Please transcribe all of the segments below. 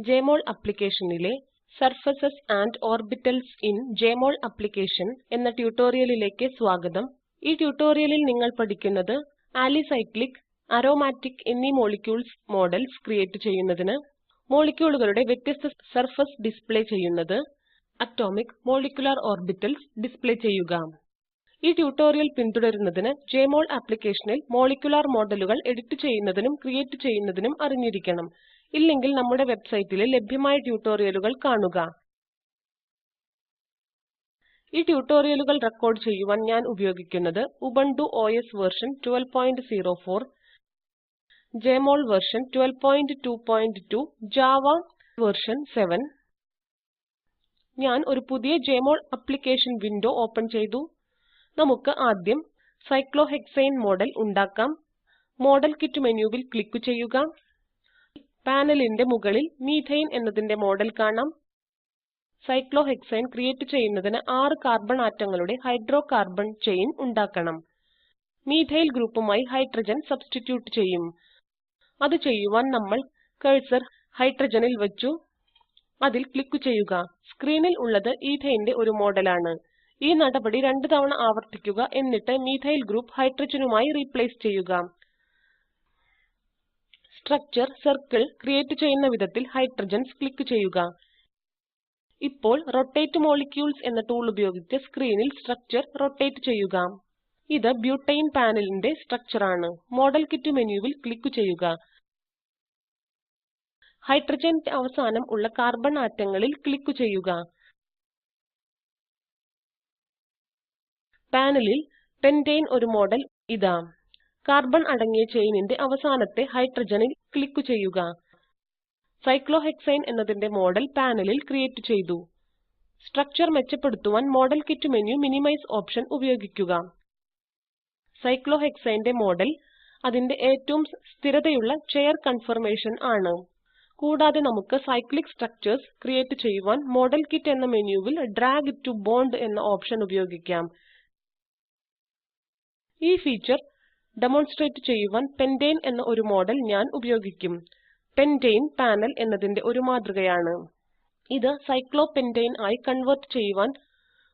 Jmol applicationile Surfaces and Orbitals in Jmol application എന്ന ട്യൂട്ടോറിയലിലേക്ക് സ്വാഗതം. ഈ ട്യൂട്ടോറിയലിൽ നിങ്ങൾ പഠിക്കുന്നത് alicyclic, aromatic എന്നീ molecules models ക്രിയേറ്റ് ചെയ്യുന്നതിന്, മോളിക്യൂളുകളുടെ വ്യത്യസ്ത സർഫസ് ഡിസ്പ്ലേ ചെയ്യുന്നത്, atomic molecular orbitals ഡിസ്പ്ലേ ചെയ്യുക. ഈ ട്യൂട്ടോറിയൽ പിന്തുടരുന്നതിന് Jmol ആപ്ലിക്കേഷനിൽ മോളിക്യുലർ മോഡലുകൾ എഡിറ്റ് ചെയ്യുന്നതിനും ക്രിയേറ്റ് ചെയ്യുന്നതിനും അറിഞ്ഞിരിക്കണം. ഇല്ലെങ്കിൽ നമ്മുടെ വെബ്സൈറ്റിലെ ലഭ്യമായ ട്യൂട്ടോറിയലുകൾ കാണുക. ഈ ട്യൂട്ടോറിയലുകൾ റെക്കോർഡ് ചെയ്യുവാൻ ഞാൻ ഉപയോഗിക്കുന്നത് Ubuntu OS version 12.04, Jmol version 12.2.2, Java version 7. ഞാൻ ഒരു പുതിയ Jmol ആപ്ലിക്കേഷൻ വിൻഡോ ഓപ്പൺ ചെയ്തു. നമുക്ക് ആദ്യം സൈക്ലോഹെക്സേൻ മോഡൽ ഉണ്ടാക്കാം. മോഡൽ കിറ്റ് മെനുവിൽ ക്ലിക്ക് ചെയ്യുക. പാനലിന്റെ മുകളിൽ മീഥൈൻ എന്നതിന്റെ മോഡൽ കാണാം. സൈക്ലോഹെക്സേൻ ക്രിയേറ്റ് ചെയ്യുന്നതിന് 6 കാർബൺ ആറ്റങ്ങളുടെ ഹൈഡ്രോകാർബൺ ചെയിൻ ഉണ്ടാക്കണം. മീഥൈൽ ഗ്രൂപ്പുമായി ഹൈഡ്രജൻ സബ്സ്റ്റിറ്റ്യൂട്ട് ചെയ്യും. അത് ചെയ്യുവാൻ നമ്മൾ കഴ്സർ ഹൈഡ്രജനിൽ വെച്ചു. അതിൽ ക്ലിക്ക് ചെയ്യുക. സ്ക്രീനിൽ ഉള്ളത് ഈഥൈന്റെ ഒരു മോഡലാണ്. ഈ നടപടി 2 തവണ ആവർത്തിക്കുക, എന്നിട്ട് മീഥൈൽ ഗ്രൂപ്പ് ഹൈഡ്രജനുമായി റീപ്ലേസ് ചെയ്യുക. സ്ട്രക്ചർ സർക്കിൾ ക്രിയേറ്റ് ചെയ്യുന്ന വിധത്തിൽ ഹൈഡ്രജൻസ് ക്ലിക്ക് ചെയ്യുക. ഇപ്പോൾ റൊട്ടേറ്റ് മോളിക്യൂൾസ് എന്ന ടൂൾ ഉപയോഗിച്ച് സ്ക്രീനിൽ സ്ട്രക്ചർ റൊട്ടേറ്റ് ചെയ്യുക. ഇത് ബ്യൂട്ടൈൻ പാനലിന്റെ സ്ട്രക്ചർ ആണ്. മോഡൽ കിറ്റ് മെനുവിൽ ക്ലിക്ക് ചെയ്യുക. ഹൈഡ്രജന്റെ അവസാനം ഉള്ള കാർബൺ ആറ്റങ്ങളിൽ ക്ലിക്ക് ചെയ്യുക. പാനലിൽ പെന്റേൻ ഒരു മോഡൽ ഇതാ. കാർബൺ അടങ്ങിയ ചെയിനിന്റെ അവസാനത്തെ ഹൈഡ്രജനിൽ ക്ലിക്ക് ചെയ്യുക. സൈക്ലോഹെക്സേൻ എന്നതിന്റെ മോഡൽ പാനലിൽ ക്രിയേറ്റ് ചെയ്തു. സ്ട്രക്ചർ മെച്ചപ്പെടുത്തുവാൻ model kit menu minimise option ഉപയോഗിക്കുക. സൈക്ലോഹെക്സേന്റെ മോഡൽ അതിന്റെ ഏറ്റവും സ്ഥിരതയുള്ള ചെയർ കൺഫർമേഷൻ ആണ്. കൂടാതെ നമുക്ക് സൈക്ലിക് സ്ട്രക്ചർസ് ക്രിയേറ്റ് ചെയ്യുവാൻ മോഡൽ കിറ്റ് എന്ന മെനുവിൽ ഡ്രാഗ് ടു ബോണ്ട് എന്ന ഓപ്ഷൻ ഉപയോഗിക്കാം. ഈ ഫീച്ചർ ഡെമോൺസ്ട്രേറ്റ് ചെയ്യുവാൻ പെന്റേൻ എന്ന ഒരു മോഡൽ ഞാൻ ഉപയോഗിക്കും. പെന്റേൻ പാനൽ എന്നതിന്റെ ഒരു മാതൃകയാണ്. ഇത് സൈക്ലോപെന്റേൻ ആയി കൺവേർട്ട് ചെയ്യുവാൻ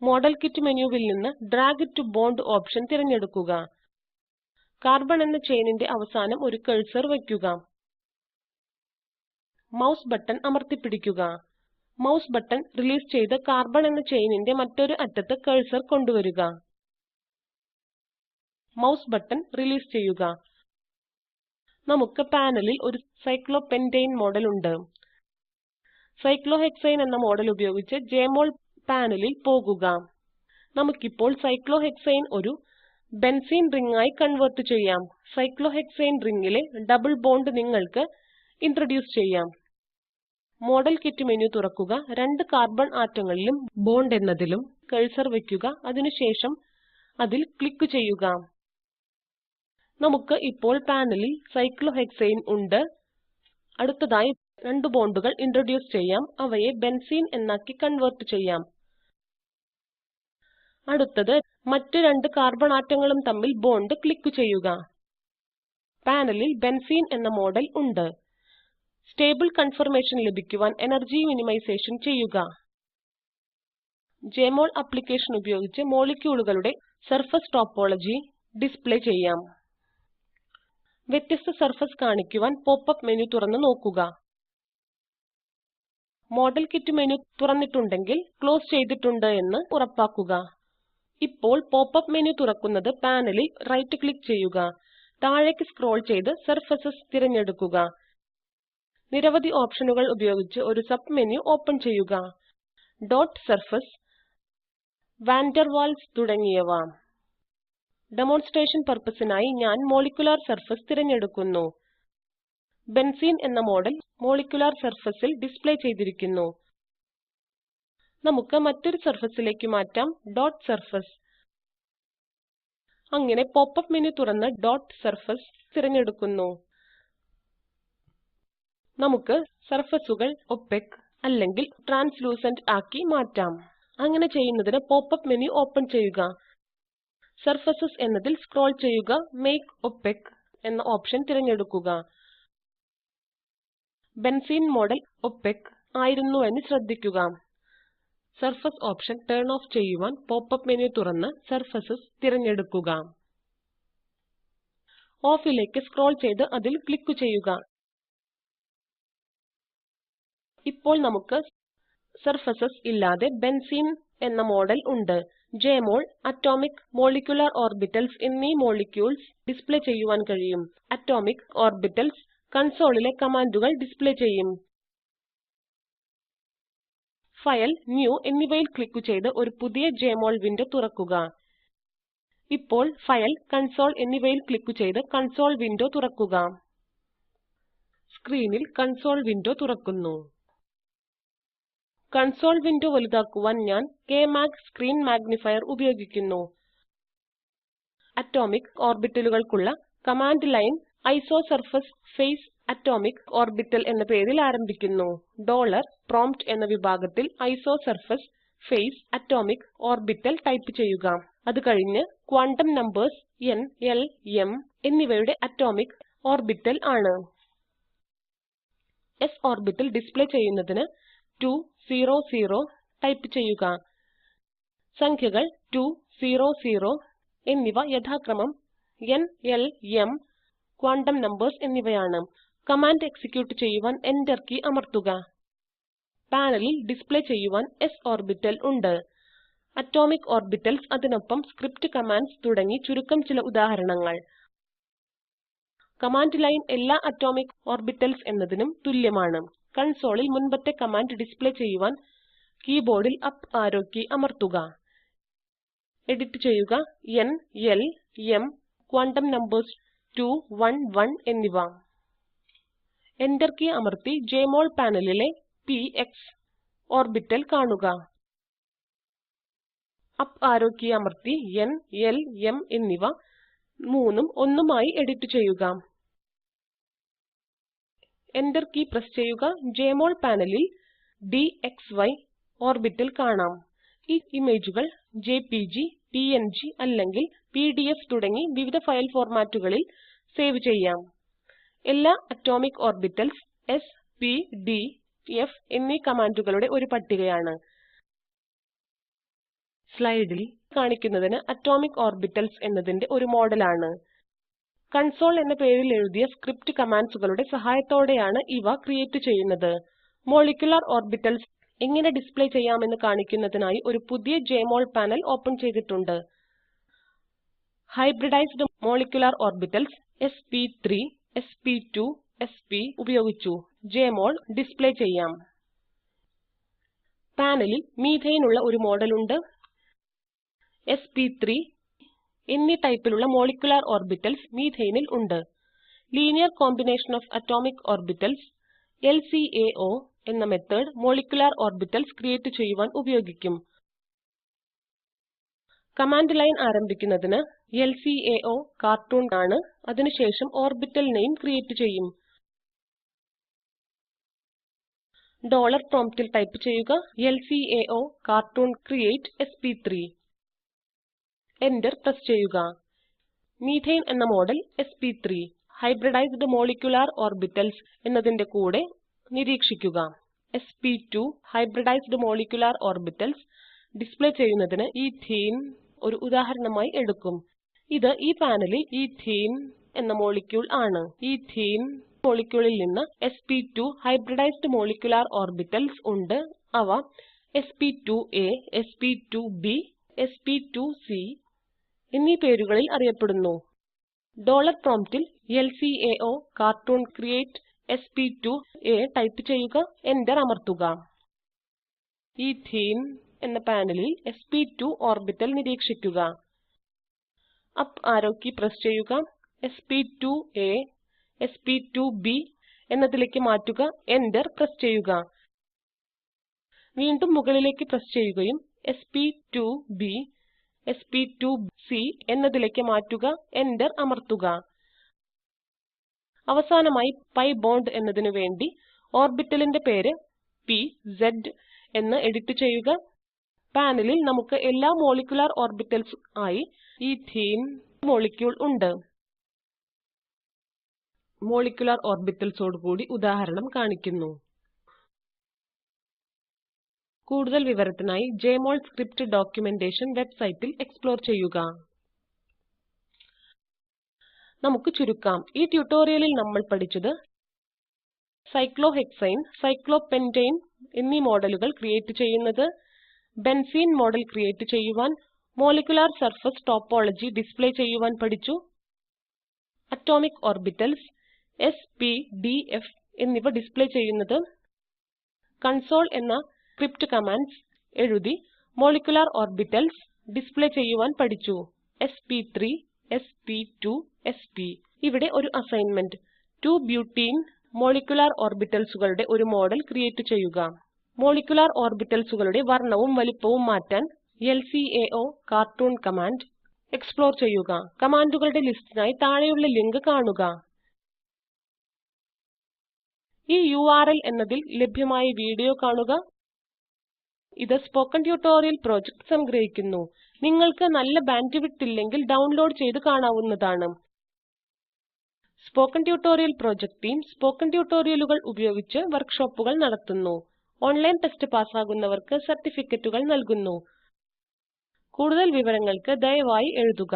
മോഡൽ കിറ്റ് മെനുവിൽ നിന്ന് ഡ്രാഗ് ടു ബോണ്ട് ഓപ്ഷൻ തിരഞ്ഞെടുക്കുക. കാർബൺ എന്ന ചെയിനിന്റെ അവസാനം ഒരു കഴ്സർ വയ്ക്കുക. മൗസ് ബട്ടൺ അമർത്തിപ്പിടിക്കുക. മൗസ് ബട്ടൺ റിലീസ് ചെയ്ത് കാർബൺ എന്ന ചെയിനിന്റെ മറ്റൊരു അറ്റത്ത് കഴ്സർ കൊണ്ടുവരിക. മൗസ് ബട്ടൺ റിലീസ് ചെയ്യുക. നമുക്ക് പാനലിൽ ഒരു സൈക്ലോപെന്റേൻ മോഡൽ ഉണ്ട്. സൈക്ലോഹെക്സേൻ എന്ന മോഡൽ ഉപയോഗിച്ച് Jmol പാനലിൽ പോകുക. നമുക്കിപ്പോൾ സൈക്ലോഹെക്സേൻ ഒരു ബെൻസീൻ റിംഗ് ആയി കൺവേർട്ട് ചെയ്യാം. സൈക്ലോഹെക്സേൻ റിംഗിലെ ഡബിൾ ബോണ്ട് നിങ്ങൾക്ക് ഇൻട്രൊഡ്യൂസ് ചെയ്യാം. മോഡൽ കിറ്റ് മെനു തുറക്കുക. 2 കാർബൺ ആറ്റങ്ങളിലും ബോണ്ട് എന്നതിലും കഴ്സർ വയ്ക്കുക. അതിനുശേഷം അതിൽ ക്ലിക്ക് ചെയ്യുക. നമുക്ക് ഇപ്പോൾ പാനലിൽ സൈക്ലോഹെക്സേൻ ഉണ്ട്. അടുത്തതായി 2 ബോണ്ടുകൾ ഇൻട്രൊഡ്യൂസ് ചെയ്യാം. അവയെ ബെൻസീൻ എന്നാക്കി കൺവേർട്ട് ചെയ്യാം. അടുത്തത് മറ്റ് 2 കാർബൺ ആറ്റങ്ങളും തമ്മിൽ ബോണ്ട് ക്ലിക്ക് ചെയ്യുക. പാനലിൽ ബെൻസീൻ എന്ന മോഡൽ ഉണ്ട്. സ്റ്റേബിൾ കൺഫർമേഷൻ ലഭിക്കുവാൻ എനർജി മിനിമൈസേഷൻ ചെയ്യുക. Jmol ആപ്ലിക്കേഷൻ ഉപയോഗിച്ച് മോളിക്യൂളുകളുടെ സർഫസ് ടോപ്പോളജി ഡിസ്പ്ലേ ചെയ്യാം. വ്യത്യസ്ത സർഫസ് കാണിക്കുവാൻ പോപ്പ്-അപ്പ് മെനു തുറന്ന് നോക്കുക. മോഡൽ കിറ്റ് മെനു തുറന്നിട്ടുണ്ടെങ്കിൽ ക്ലോസ് ചെയ്തിട്ടുണ്ട് എന്ന് ഉറപ്പാക്കുക. ഇപ്പോൾ പോപ്പ്-അപ്പ് മെനു തുറക്കുന്നത് പാനലിൽ റൈറ്റ് ക്ലിക്ക് ചെയ്യുക. താഴേക്ക് സ്ക്രോൾ ചെയ്ത് സർഫസസ് തിരഞ്ഞെടുക്കുക. നിരവധി ഓപ്ഷനുകൾ ഉപയോഗിച്ച് ഒരു സബ് മെനു ഓപ്പൺ ചെയ്യുക. Dot surface, van der valves തുടങ്ങിയവ. ഡെമോൺസ്ട്രേഷൻ പർപ്പസിനായി ഞാൻ മോളിക്യുലർ സർഫസ് തിരഞ്ഞെടുക്കുന്നു. ബെൻസീൻ എന്ന മോഡൽ മോളിക്യുലർ സർഫസിൽ ഡിസ്പ്ലേ ചെയ്തിരിക്കുന്നു. നമുക്ക് മറ്റൊരു സർഫസിലേക്ക് മാറ്റാം, ഡോട്ട് സർഫസ്. അങ്ങനെ പോപ്പ്-അപ്പ് മെനു തുറന്ന് ഡോട്ട് സർഫസ് തിരഞ്ഞെടുക്കുന്നു. നമുക്ക് സർഫസുകൾ ഒപെക് അല്ലെങ്കിൽ ട്രാൻസ്ലൂസന്റ് ആക്കി മാറ്റാം. അങ്ങനെ ചെയ്യുന്നതിന് പോപ്പ്-അപ്പ് മെനു ഓപ്പൺ ചെയ്യുക. സർഫസസ് എന്നതിൽ സ്ക്രോൾ ചെയ്യുക. മേക്ക് ഒപെക് എന്ന ഓപ്ഷൻ തിരഞ്ഞെടുക്കുക. ബെൻസീൻ മോഡൽ ഒപെക് ആയിരുന്നുവെന്ന് ശ്രദ്ധിക്കുക. സർഫസ് ഓപ്ഷൻ ടേൺ ഓഫ് ചെയ്യുവാൻ പോപ്പ്-അപ്പ് മെനു തുറന്ന് സർഫസസ് തിരഞ്ഞെടുക്കുക. ഓഫിലേക്ക് സ്ക്രോൾ ചെയ്ത് അതിൽ ക്ലിക്ക് ചെയ്യുക. ഇപ്പോൾ നമുക്ക് സർഫസസ് ഇല്ലാതെ ബെൻസീൻ എന്ന മോഡൽ ഉണ്ട്. ജെമോൾ, അറ്റോമിക്, മോളിക്യുലർ ഓർബിറ്റൽസ് എന്നീ മോളിക്യൂൾസ് ഡിസ്പ്ലേ ചെയ്യുവാൻ കഴിയും. അറ്റോമിക് ഓർബിറ്റൽസ് കൺസോളിലെ കമാൻഡുകൾ ഡിസ്പ്ലേ ചെയ്യും. ഫയൽ, ന്യൂ എന്നിവയിൽ ക്ലിക്ക് ചെയ്ത് ഒരു പുതിയ ജെമോൾ വിൻഡോ തുറക്കുക. ഇപ്പോൾ ഫയൽ, കൺസോൾ എന്നിവയിൽ ക്ലിക്ക് ചെയ്ത് കൺസോൾ വിൻഡോ തുറക്കുക. സ്ക്രീനിൽ കൺസോൾ വിൻഡോ തുറക്കുന്നു. കൺസോൾ വിൻഡോ വലുതാക്കുവാൻ ഞാൻ Kmag സ്ക്രീൻ മാഗ്നിഫയർ ഉപയോഗിക്കുന്നു. അറ്റോമിക് ഓർബിറ്റലുകൾക്കുള്ള command line isosurface phase atomic orbital എന്ന പേരിൽ ആരംഭിക്കുന്നു. $prompt എന്ന വിഭാഗത്തിൽ isosurface phase atomic orbital type ചെയ്യുക. അത് കഴിഞ്ഞ് quantum numbers n, l, m എന്നിവയുടെ അറ്റോമിക് ഓർബിറ്റൽ ആണ്. s ഓർബിറ്റൽ ഡിസ്പ്ലേ ചെയ്യുന്നതിന് 2, 0, 0 ടൈപ്പ് ചെയ്യുക. സംഖ്യകൾ 2, 0, 0 എന്നിവ യഥാക്രമം n, l, m quantum numbers എന്നിവയാണ്. കമാൻഡ് എക്സിക്യൂട്ട് ചെയ്യുവാൻ Enter കീ അമർത്തുക. പാനലിൽ ഡിസ്പ്ലേ ചെയ്യുവാൻ s ഓർബിറ്റൽ ഉണ്ട്. അറ്റോമിക് ഓർബിറ്റൽസ് അതിനൊപ്പം സ്ക്രിപ്റ്റ് കമാൻഡ്സ് തുടങ്ങി ചുരുക്കം ചില ഉദാഹരണങ്ങൾ. കമാൻഡ് ലൈൻ എല്ലാ അറ്റോമിക് ഓർബിറ്റൽസ് എന്നതിനും തുല്യമാണ്. കൺസോളിൽ മുൻപത്തെ കമാൻഡ് ഡിസ്പ്ലേ ചെയ്യുവാൻ കീബോർഡിൽ അപ്പ് ആരോ കീ അമർത്തുക. എഡിറ്റ് ചെയ്യുക n, l, m quantum numbers 2, 1, 1 എന്നിവ. Enter കീ അമർത്തി ജെമോൾ പാനലിലെ px ഓർബിറ്റൽ കാണുക. അപ്പ് ആരോ കീ അമർത്തി n, l, m എന്നിവ 3ഉം 1ഉമായി എഡിറ്റ് ചെയ്യുക. Enter കീ പ്രസ് ചെയ്യുക. ജെമോൾ പാനലിൽ dxy ഓർബിറ്റൽ കാണാം. ഈ ഇമേജുകൾ jpg, png അല്ലെങ്കിൽ pdf തുടങ്ങി വിവിധ ഫയൽ ഫോർമാറ്റുകളിൽ സേവ് ചെയ്യാം. എല്ലാ atomic orbitals s, p, d, f എന്നീ കമാൻഡുകളുടെ ഒരു പട്ടികയാണ്. സ്ലൈഡിൽ കാണിക്കുന്നതിന് അറ്റോമിക് ഓർബിറ്റൽസ് എന്നതിന്റെ ഒരു മോഡലാണ്. കൺസോൾ എന്ന പേരിൽ എഴുതിയ സ്ക്രിപ്റ്റ് കമാൻഡ്സുകളുടെ സഹായത്തോടെയാണ് ഇവ ക്രിയേറ്റ് ചെയ്യുന്നത്. മോളിക്യുലർ ഓർബിറ്റൽസ് എങ്ങനെ ഡിസ്പ്ലേ ചെയ്യാമെന്ന് കാണിക്കുന്നതിനായി ഒരു പുതിയ ജെമോൾ പാനൽ ഓപ്പൺ ചെയ്തിട്ടുണ്ട്. Hybridised molecular orbitals sp3, sp2, sp ഉപയോഗിച്ചു ജെമോൾ ഡിസ്പ്ലേ ചെയ്യാം. പാനലിൽ മീഥെയ്നുള്ള ഒരു മോഡലുണ്ട്. sp3 എന്നീ ടൈപ്പിലുള്ള മോളിക്യുലർ ഓർബിറ്റൽസ് മീഥെയ്നിൽ ഉണ്ട്. Linear combination of atomic orbitals LCAO എന്ന മെത്തേഡ് മോളിക്യുലർ ഓർബിറ്റൽസ് ക്രിയേറ്റ് ചെയ്യുവാൻ ഉപയോഗിക്കും. കമാൻഡ് ലൈൻ ആരംഭിക്കുന്നതിന് LCAO കാർട്ടൂൺ ആണ്. അതിനുശേഷം ഓർബിറ്റൽ നെയിം ക്രിയേറ്റ് ചെയ്യും. $promptൽ ടൈപ്പ് ചെയ്യുക LCAO cartoon create sp3. Enter press ചെയ്യുക. മീഥെയ്ൻ എന്ന model sp3 hybridised molecular orbitals എന്നതിന്റെ കൂടെ നിരീക്ഷിക്കുക. sp2 hybridised molecular orbitals display ചെയ്യുന്നതിന് ഈഥീൻ ഒരു ഉദാഹരണമായി എടുക്കും. ഇത് ഈ പാനലിൽ ഈഥീൻ എന്ന മോളിക്യൂൾ ആണ്. ഈഥീൻ മോളിക്യൂളിൽ നിന്ന് sp2 ഹൈബ്രിഡൈസ്ഡ് മോളിക്യുലർ ഓർബിറ്റൽസ് ഉണ്ട്. അവ sp2a, sp2b, sp2c എന്നീ പേരുകളിൽ അറിയപ്പെടുന്നു. $promptൽ LCAO cartoon create sp2a type ചെയ്യുക. Enter അമർത്തുക. ഈഥീൻ എന്ന പാനലിൽ sp2 ഓർബിറ്റൽ നിരീക്ഷിക്കുക. അപ്പ് ആരോ കീ പ്രസ് ചെയ്യുക. sp2a, sp2b എന്നതിലേക്ക് മാറ്റുക. Enter പ്രസ് ചെയ്യുക. വീണ്ടും മുകളിലേക്ക് പ്രസ് ചെയ്യുകയും sp2b, sp2c എന്നതിലേക്ക് മാറ്റുക. Enter അമർത്തുക. അവസാനമായി പി ബോണ്ട് എന്നതിനു വേണ്ടി ഓർബിറ്റലിന്റെ പേര് pz എന്ന് എഡിറ്റ് ചെയ്യുക. പാനലിൽ നമുക്ക് എല്ലാ മോളിക്യുലർ ഓർബിറ്റൽസ് ആയി ഈഥീൻ മോളിക്യൂൾ ഉണ്ട്. മോളിക്യുലർ ഓർബിറ്റൽസോടുകൂടി ഉദാഹരണം കാണിക്കുന്നു. കൂടുതൽ വിവരത്തിനായി ജെഎംഒൾ സ്ക്രിപ്റ്റ് ഡോക്യുമെന്റേഷൻ വെബ്സൈറ്റിൽ എക്സ്പ്ലോർ ചെയ്യുക. നമുക്ക് ചുരുക്കാം. ഈ ട്യൂട്ടോറിയലിൽ നമ്മൾ പഠിച്ചത് സൈക്ലോഹെക്സൈൻ, സൈക്ലോപെന്റേൻ എന്നീ മോഡലുകൾ ക്രിയേറ്റ് ചെയ്യുന്നത്, ബെൻസീൻ മോഡൽ ക്രിയേറ്റ് ചെയ്യുവാൻ, മോളിക്യുലർ സർഫസ് ടോപ്പോളജി ഡിസ്പ്ലേ ചെയ്യുവാൻ പഠിച്ചു, atomic orbitals, s, p, d, f എന്നിവ ഡിസ്പ്ലേ ചെയ്യുന്നത്, കൺസോൾ എന്ന സ്ക്രിപ്റ്റ് കമാൻഡ്സ് എഴുതി മോളിക്യുലർ ഓർബിറ്റൽസ് ഡിസ്പ്ലേ ചെയ്യുവാൻ പഠിച്ചു, sp3, sp2, sp. ഇവിടെ ഒരു അസൈൻമെന്റ്. 2-ബ്യൂട്ടീൻ മോളിക്യുലർ ഓർബിറ്റൽസുകളുടെ ഒരു മോഡൽ ക്രിയേറ്റ് ചെയ്യുക. മോളിക്യുലർ ഓർബിറ്റൽസുകളുടെ വർണ്ണവും വലിപ്പവും മാറ്റാൻ LCAO കാർട്ടൂൺ കമാൻഡ് എക്സ്പ്ലോർ ചെയ്യുക. കമാൻഡുകളുടെ ലിസ്റ്റിനായി താഴെയുള്ള ലിങ്ക് കാണുക. ഈ URL എന്നതിൽ ലഭ്യമായ വീഡിയോ കാണുക. ഇത് സ്പോക്കൻ ട്യൂട്ടോറിയൽ പ്രോജക്റ്റ് സംഗ്രഹിക്കുന്നു. നിങ്ങൾക്ക് നല്ല ബാൻഡ്വിഡ്ത്ത് ഇല്ലെങ്കിൽ ഡൗൺലോഡ് ചെയ്ത് കാണാവുന്നതാണ്. Spoken tutorial project team spoken ട്യൂട്ടോറിയലുകൾ ഉപയോഗിച്ച് വർക്ക്ഷോപ്പുകൾ നടത്തുന്നു. ഓൺലൈൻ ടെസ്റ്റ് പാസ്സാകുന്നവർക്ക് സർട്ടിഫിക്കറ്റുകൾ നൽകുന്നു. കൂടുതൽ വിവരങ്ങൾക്ക് ദയവായി എഴുതുക.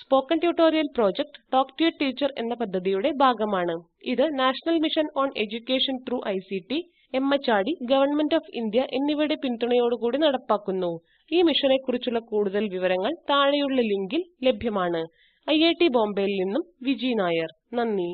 Spoken tutorial project talk to a teacher എന്ന പദ്ധതിയുടെ ഭാഗമാണ്. ഇത് national mission on education through ICT, MHRD, government of India എന്നിവയുടെ പിന്തുണയോടുകൂടി നടപ്പാക്കുന്നു. ഈ മിഷനെക്കുറിച്ചുള്ള കൂടുതൽ വിവരങ്ങൾ താഴെയുള്ള ലിങ്കിൽ ലഭ്യമാണ്. IIT ബോംബെയിൽ നിന്നും വിജി നായർ. നന്ദി.